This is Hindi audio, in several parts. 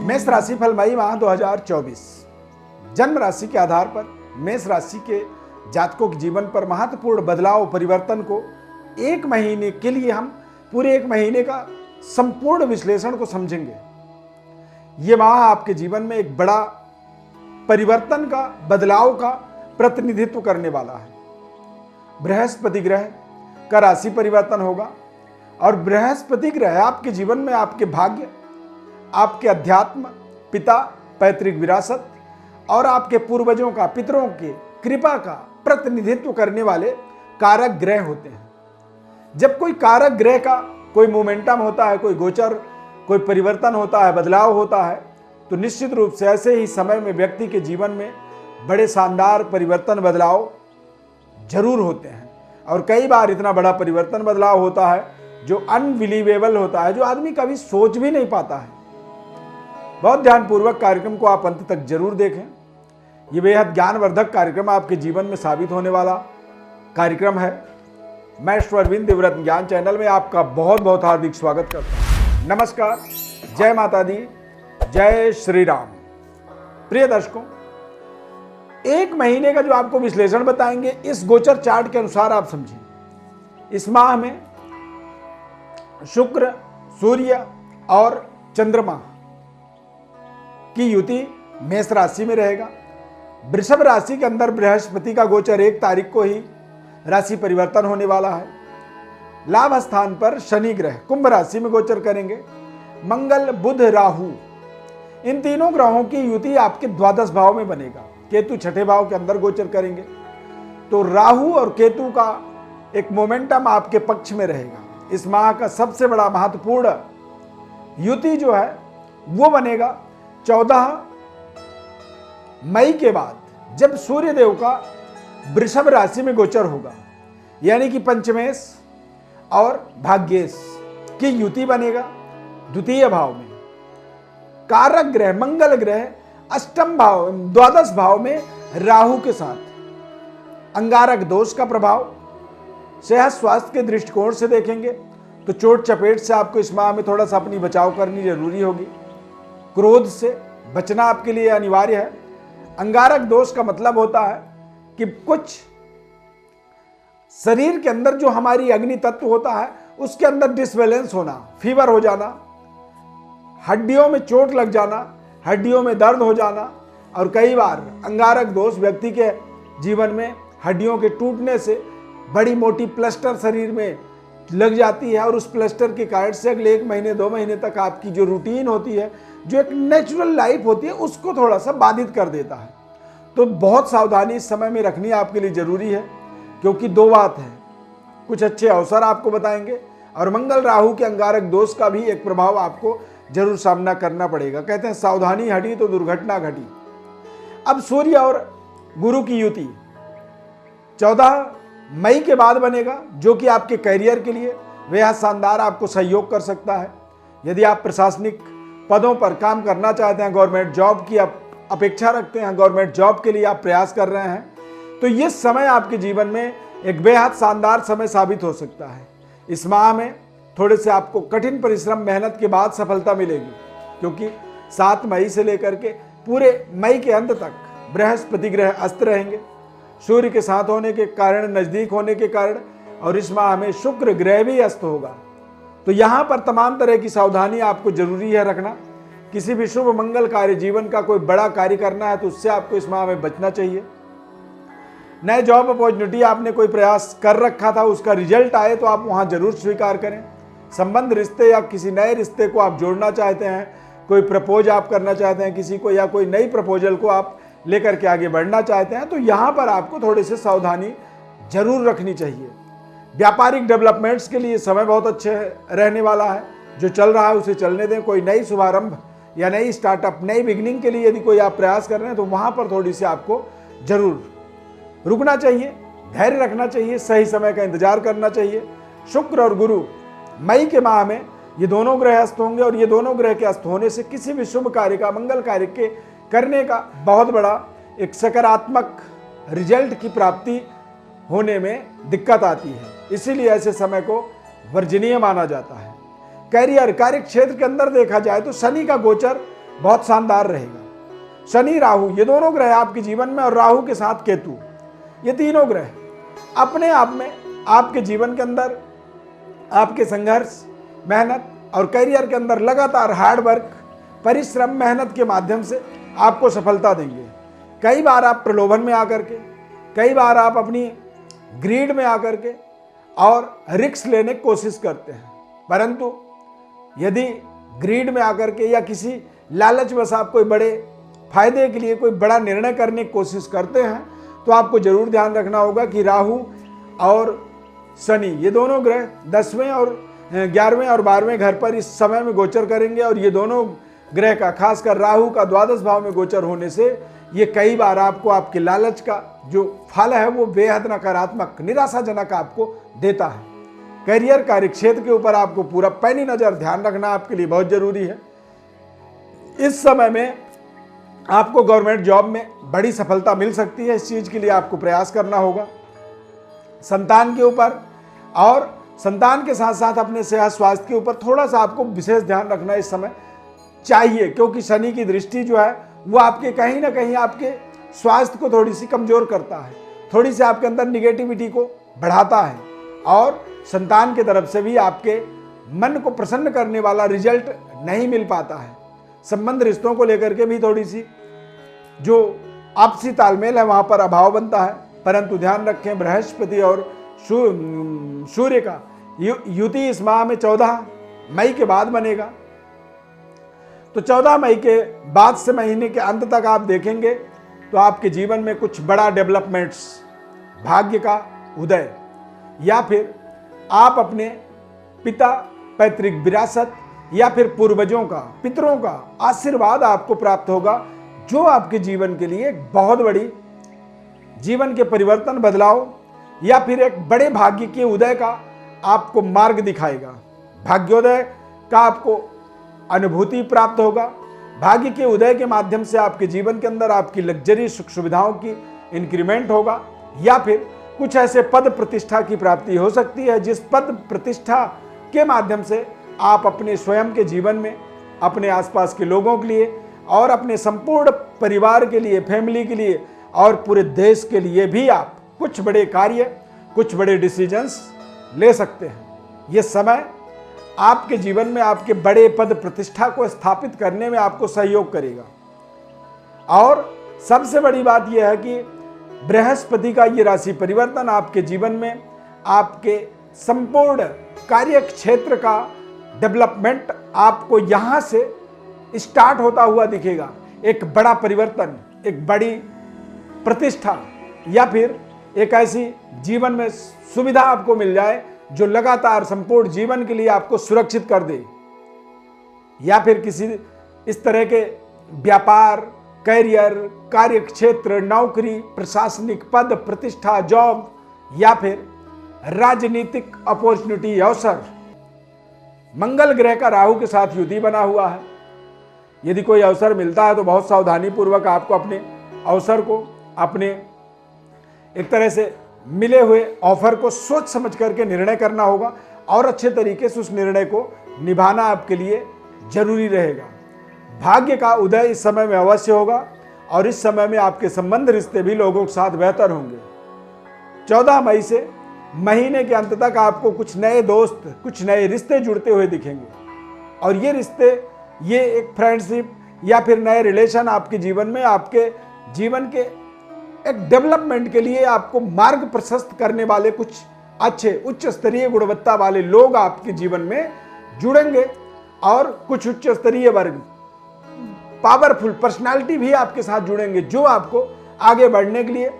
मेष राशि फल मई माह 2024 जन्म राशि के आधार पर मेष राशि के जातकों के जीवन पर महत्वपूर्ण बदलाव परिवर्तन को एक महीने के लिए हम पूरे एक महीने का संपूर्ण विश्लेषण को समझेंगे। ये माह आपके जीवन में एक बड़ा परिवर्तन का बदलाव का प्रतिनिधित्व करने वाला है। बृहस्पति ग्रह का राशि परिवर्तन होगा और बृहस्पति ग्रह आपके जीवन में आपके भाग्य, आपके अध्यात्म, पिता, पैतृक विरासत और आपके पूर्वजों का, पितरों के कृपा का प्रतिनिधित्व करने वाले कारक ग्रह होते हैं। जब कोई कारक ग्रह का कोई मोमेंटम होता है, कोई गोचर, कोई परिवर्तन होता है, बदलाव होता है, तो निश्चित रूप से ऐसे ही समय में व्यक्ति के जीवन में बड़े शानदार परिवर्तन बदलाव जरूर होते हैं। और कई बार इतना बड़ा परिवर्तन बदलाव होता है जो अनबिलीवेबल होता है, जो आदमी कभी सोच भी नहीं पाता है। बहुत ध्यानपूर्वक कार्यक्रम को आप अंत तक जरूर देखें। ये बेहद ज्ञानवर्धक कार्यक्रम आपके जीवन में साबित होने वाला कार्यक्रम है। मैं ईश्वरविंद देवरत्न ज्ञान चैनल में आपका बहुत बहुत हार्दिक स्वागत करता हूँ। नमस्कार, जय माता दी, जय श्री राम। प्रिय दर्शकों, एक महीने का जो आपको विश्लेषण बताएंगे इस गोचर चार्ट के अनुसार आप समझें। इस माह में शुक्र, सूर्य और चंद्रमा की युति मेष राशि में रहेगा। वृषभ राशि के अंदर बृहस्पति का गोचर 1 तारीख को ही राशि परिवर्तन होने वाला है। लाभ स्थान पर शनि ग्रह कुंभ राशि में गोचर करेंगे। मंगल, बुध, राहु, इन तीनों ग्रहों की युति आपके द्वादश भाव में बनेगा। केतु 6ठे भाव के अंदर गोचर करेंगे, तो राहु और केतु का एक मोमेंटम आपके पक्ष में रहेगा। इस माह का सबसे बड़ा महत्वपूर्ण युति जो है वो बनेगा 14 मई के बाद, जब सूर्य देव का वृषभ राशि में गोचर होगा, यानी कि पंचमेश और भाग्येश की युति बनेगा। द्वितीय भाव में कारक ग्रह मंगल ग्रह अष्टम भाव, द्वादश भाव में राहु के साथ। अंगारक दोष का प्रभाव सेहत स्वास्थ्य के दृष्टिकोण से देखेंगे तो चोट चपेट से आपको इस माह में थोड़ा सा अपनी बचाव करनी जरूरी होगी। क्रोध से बचना आपके लिए अनिवार्य है। अंगारक दोष का मतलब होता है कि कुछ शरीर के अंदर जो हमारी अग्नि तत्व होता है उसके अंदर डिसबैलेंस होना, फीवर हो जाना, हड्डियों में चोट लग जाना, हड्डियों में दर्द हो जाना। और कई बार अंगारक दोष व्यक्ति के जीवन में हड्डियों के टूटने से बड़ी मोटी प्लास्टर शरीर में लग जाती है और उस प्लास्टर के कारण से अगले 1 महीने 2 महीने तक आपकी जो रूटीन होती है, जो एक नेचुरल लाइफ होती है, उसको थोड़ा सा बाधित कर देता है। तो बहुत सावधानी इस समय में रखनी आपके लिए जरूरी है, क्योंकि 2 बात है, कुछ अच्छे अवसर आपको बताएंगे और मंगल राहु के अंगारक दोष का भी एक प्रभाव आपको जरूर सामना करना पड़ेगा। कहते हैं सावधानी हटी तो दुर्घटना घटी। अब सूर्य और गुरु की युति 14 मई के बाद बनेगा, जो कि आपके करियर के लिए बेहद शानदार आपको सहयोग कर सकता है। यदि आप प्रशासनिक पदों पर काम करना चाहते हैं, गवर्नमेंट जॉब की आप अपेक्षा रखते हैं, गवर्नमेंट जॉब के लिए आप प्रयास कर रहे हैं, तो ये समय आपके जीवन में एक बेहद शानदार समय साबित हो सकता है। इस माह में थोड़े से आपको कठिन परिश्रम, मेहनत के बाद सफलता मिलेगी, क्योंकि 7 मई से लेकर के पूरे मई के अंत तक बृहस्पति ग्रह अस्त रहेंगे सूर्य के साथ होने के कारण, नजदीक होने के कारण, और इस माह में शुक्र ग्रह भी अस्त होगा। तो यहाँ पर तमाम तरह की सावधानी आपको जरूरी है रखना। किसी भी शुभ मंगल कार्य, जीवन का कोई बड़ा कार्य करना है तो उससे आपको इस माह में बचना चाहिए। नए जॉब अपॉर्चुनिटी आपने कोई प्रयास कर रखा था, उसका रिजल्ट आए तो आप वहाँ जरूर स्वीकार करें। संबंध, रिश्ते या किसी नए रिश्ते को आप जोड़ना चाहते हैं, कोई प्रपोज आप करना चाहते हैं किसी को, या कोई नई प्रपोजल को आप लेकर के आगे बढ़ना चाहते हैं, तो यहाँ पर आपको थोड़ी सी सावधानी जरूर रखनी चाहिए। व्यापारिक डेवलपमेंट्स के लिए समय बहुत अच्छे रहने वाला है। जो चल रहा है उसे चलने दें। कोई नई शुभारंभ या नई स्टार्टअप, नई बिगिनिंग के लिए यदि कोई आप प्रयास कर रहे हैं तो वहाँ पर थोड़ी सी आपको जरूर रुकना चाहिए, धैर्य रखना चाहिए, सही समय का इंतजार करना चाहिए। शुक्र और गुरु मई के माह में ये दोनों ग्रह अस्त होंगे और ये दोनों ग्रह के अस्त होने से किसी भी शुभ कार्य का, मंगल कार्य के करने का बहुत बड़ा एक सकारात्मक रिजल्ट की प्राप्ति होने में दिक्कत आती है। इसीलिए ऐसे समय को वर्जनीय माना जाता है। कैरियर, कार्य क्षेत्र के अंदर देखा जाए तो शनि का गोचर बहुत शानदार रहेगा। शनि राहु ये दोनों ग्रह आपके जीवन में, और राहु के साथ केतु, ये तीनों ग्रह अपने आप में आपके जीवन के अंदर आपके संघर्ष, मेहनत और करियर के अंदर लगातार हार्ड वर्क, परिश्रम, मेहनत के माध्यम से आपको सफलता देंगे। कई बार आप प्रलोभन में आकर के, कई बार आप अपनी ग्रीड में आकर के और रिस्क लेने की कोशिश करते हैं, परंतु यदि ग्रीड में आकर के या किसी लालचवश आप कोई बड़े फायदे के लिए कोई बड़ा निर्णय करने की कोशिश करते हैं, तो आपको जरूर ध्यान रखना होगा कि राहु और शनि ये दोनों ग्रह 10वें और 11वें और 12वें घर पर इस समय में गोचर करेंगे, और ये दोनों ग्रह का, खासकर राहु का द्वादश भाव में गोचर होने से ये कई बार आपको आपके लालच का जो फल है वो बेहद नकारात्मक, निराशाजनक आपको देता है। करियर, कार्य क्षेत्र के ऊपर आपको पूरा पैनी नजर ध्यान रखना आपके लिए बहुत जरूरी है। इस समय में आपको गवर्नमेंट जॉब में बड़ी सफलता मिल सकती है, इस चीज के लिए आपको प्रयास करना होगा। संतान के ऊपर और संतान के साथ साथ अपने सेहत स्वास्थ्य के ऊपर थोड़ा सा आपको विशेष ध्यान रखना इस समय चाहिए, क्योंकि शनि की दृष्टि जो है वो आपके कहीं ना कहीं आपके स्वास्थ्य को थोड़ी सी कमजोर करता है, थोड़ी सी आपके अंदर निगेटिविटी को बढ़ाता है, और संतान की तरफ से भी आपके मन को प्रसन्न करने वाला रिजल्ट नहीं मिल पाता है। संबंध रिश्तों को लेकर के भी थोड़ी सी जो आपसी तालमेल है वहां पर अभाव बनता है, परंतु ध्यान रखें बृहस्पति और सूर्य का युति इस माह में 14 मई के बाद बनेगा। तो 14 मई के बाद से महीने के अंत तक आप देखेंगे तो आपके जीवन में कुछ बड़ा डेवलपमेंट्स, भाग्य का उदय, या फिर आप अपने पिता, पैतृक विरासत या फिर पूर्वजों का, पितरों का आशीर्वाद आपको प्राप्त होगा, जो आपके जीवन के लिए एक बहुत बड़ी जीवन के परिवर्तन, बदलाव या फिर एक बड़े भाग्य के उदय का आपको मार्ग दिखाएगा। भाग्योदय का आपको अनुभूति प्राप्त होगा। भाग्य के उदय के माध्यम से आपके जीवन के अंदर आपकी लग्जरी सुख सुविधाओं की इंक्रीमेंट होगा, या फिर कुछ ऐसे पद प्रतिष्ठा की प्राप्ति हो सकती है जिस पद प्रतिष्ठा के माध्यम से आप अपने स्वयं के जीवन में, अपने आसपास के लोगों के लिए और अपने संपूर्ण परिवार के लिए, फैमिली के लिए और पूरे देश के लिए भी आप कुछ बड़े कार्य, कुछ बड़े डिसीजंस ले सकते हैं। ये समय आपके जीवन में आपके बड़े पद प्रतिष्ठा को स्थापित करने में आपको सहयोग करेगा। और सबसे बड़ी बात यह है कि बृहस्पति का ये राशि परिवर्तन आपके जीवन में आपके संपूर्ण कार्य क्षेत्र का डेवलपमेंट आपको यहां से स्टार्ट होता हुआ दिखेगा। एक बड़ा परिवर्तन, एक बड़ी प्रतिष्ठा, या फिर एक ऐसी जीवन में सुविधा आपको मिल जाए जो लगातार संपूर्ण जीवन के लिए आपको सुरक्षित कर दे, या फिर किसी इस तरह के व्यापार, करियर, कार्य क्षेत्र, नौकरी, प्रशासनिक पद प्रतिष्ठा, जॉब या फिर राजनीतिक अपॉर्चुनिटी, अवसर। मंगल ग्रह का राहु के साथ युति बना हुआ है। यदि कोई अवसर मिलता है तो बहुत सावधानी पूर्वक आपको अपने अवसर को, अपने एक तरह से मिले हुए ऑफर को सोच समझ करके निर्णय करना होगा, और अच्छे तरीके से उस निर्णय को निभाना आपके लिए जरूरी रहेगा। भाग्य का उदय इस समय में अवश्य होगा, और इस समय में आपके संबंध, रिश्ते भी लोगों के साथ बेहतर होंगे। 14 मई से महीने के अंत तक आपको कुछ नए दोस्त, कुछ नए रिश्ते जुड़ते हुए दिखेंगे, और ये रिश्ते, ये एक फ्रेंडशिप या फिर नए रिलेशन आपके जीवन में, आपके जीवन के एक डेवलपमेंट के लिए आपको मार्ग प्रशस्त करने वाले कुछ अच्छे उच्च स्तरीय गुणवत्ता वाले लोग आपके जीवन में जुड़ेंगे, और कुछ उच्च स्तरीय वर्ग, पावरफुल पर्सनालिटी भी आपके साथ जुड़ेंगे, जो आपको आगे बढ़ने के लिए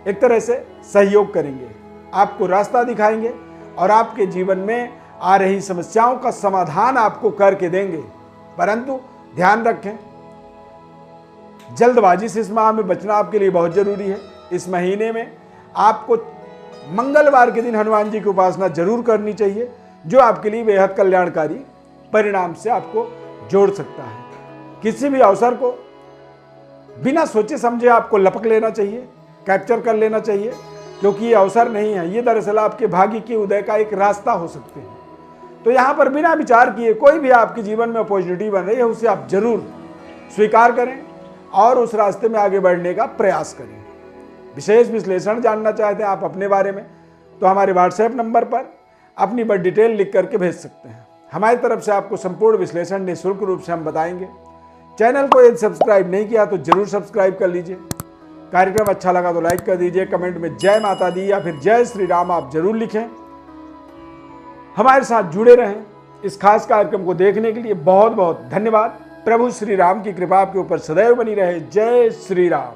एक तरह से सहयोग करेंगे, आपको रास्ता दिखाएंगे और आपके जीवन में आ रही समस्याओं का समाधान आपको करके देंगे। परंतु ध्यान रखें, जल्दबाजी से इस माह में बचना आपके लिए बहुत जरूरी है। इस महीने में आपको मंगलवार के दिन हनुमान जी की उपासना जरूर करनी चाहिए, जो आपके लिए बेहद कल्याणकारी परिणाम से आपको जोड़ सकता है। किसी भी अवसर को बिना सोचे समझे आपको लपक लेना चाहिए, कैप्चर कर लेना चाहिए, क्योंकि ये अवसर नहीं है, ये दरअसल आपके भाग्य के उदय का एक रास्ता हो सकते हैं। तो यहाँ पर बिना विचार किए कोई भी आपके जीवन में अपॉर्चुनिटी बन रही है, उसे आप जरूर स्वीकार करें और उस रास्ते में आगे बढ़ने का प्रयास करें। विशेष विश्लेषण जानना चाहते हैं आप अपने बारे में तो हमारे व्हाट्सएप नंबर पर अपनी बड़ी डिटेल लिख करके भेज सकते हैं। हमारी तरफ से आपको संपूर्ण विश्लेषण निःशुल्क रूप से हम बताएंगे। चैनल को यदि सब्सक्राइब नहीं किया तो जरूर सब्सक्राइब कर लीजिए। कार्यक्रम अच्छा लगा तो लाइक कर दीजिए। कमेंट में जय माता दी या फिर जय श्री राम आप जरूर लिखें। हमारे साथ जुड़े रहें। इस खास कार्यक्रम को देखने के लिए बहुत बहुत धन्यवाद। प्रभु श्री राम की कृपा आपके ऊपर सदैव बनी रहे। जय श्री राम।